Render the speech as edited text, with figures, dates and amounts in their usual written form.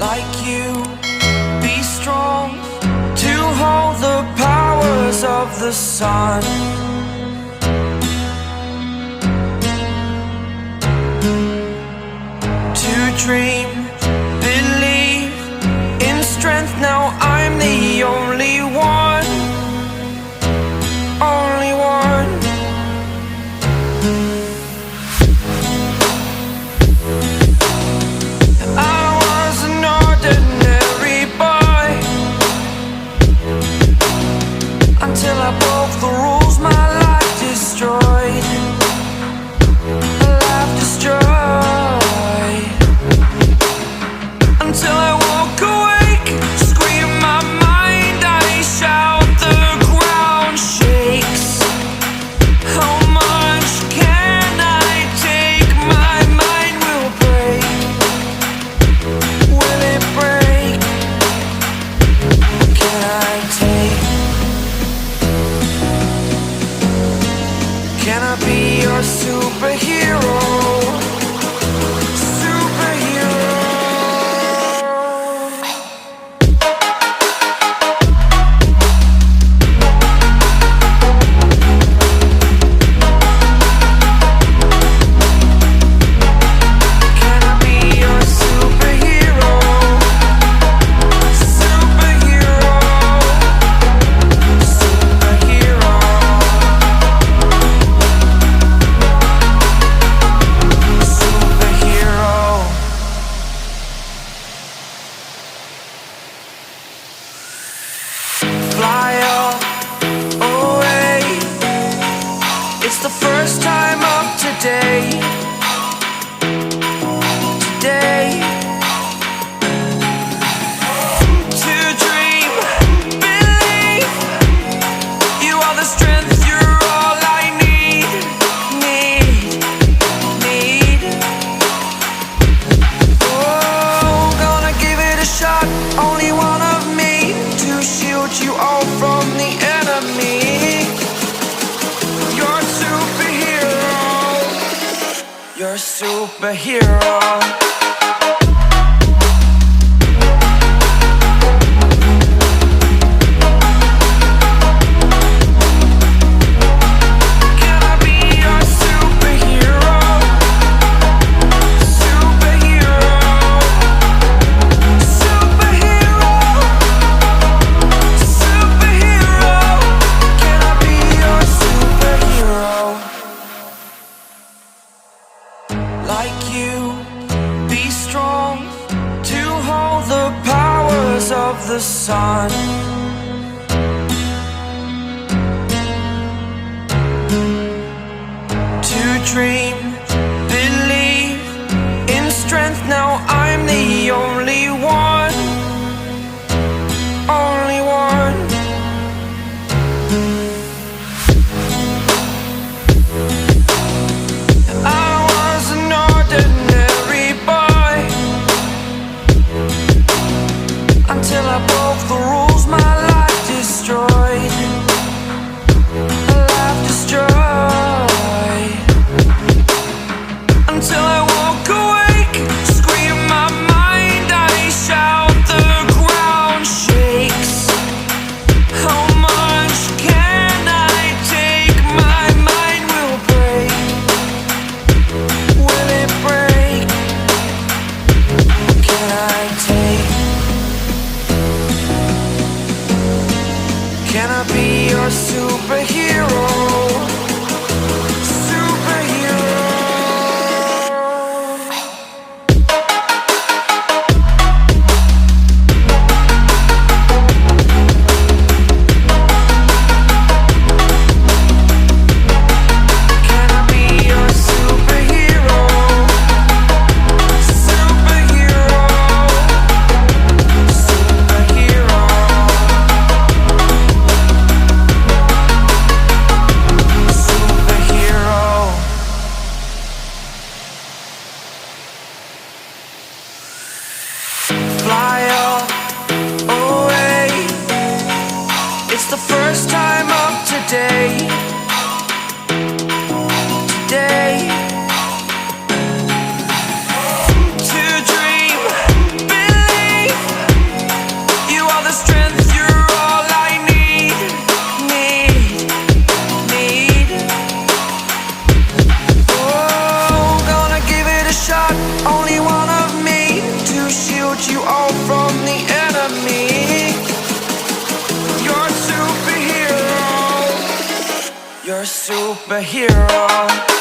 like you, be strong to hold the powers of the sun. To dream, believe in strength. Now I'm the only one, only one. I was an ordinary boy until I broke the rules. My life destroyed, life destroyed. Until I woke awake, scream my mind, I shout, the ground shakes. How much can I take? My mind will break. Will it break? Can I take? Can I be your superhero? Fly away. It's the first time of today. Today. To dream, believe. You are the strength, you're all I need. Need. Oh, gonna give it a shot. Only one of me to shield you all from the enemy. You're a superhero. You're a superhero. Can I be your superhero? Superhero. Superhero. Superhero. Can I be your superhero? Like you, be strong to hold the powers of the sun. To dream, believe in strength. Now I'm the only one, only one. I was an ordinary boy until I broke the rules. My life destroyed, life destroyed. Until I woke awake, scream my mind, I shout, the ground shakes. How much can I take? My mind will break. Will it break? Can I take? Can I be your superhero? Superhero. Can I be your superhero? Superhero. Superhero. Superhero. Fly away. It's the first time of today. Today. To dream, believe. superhero.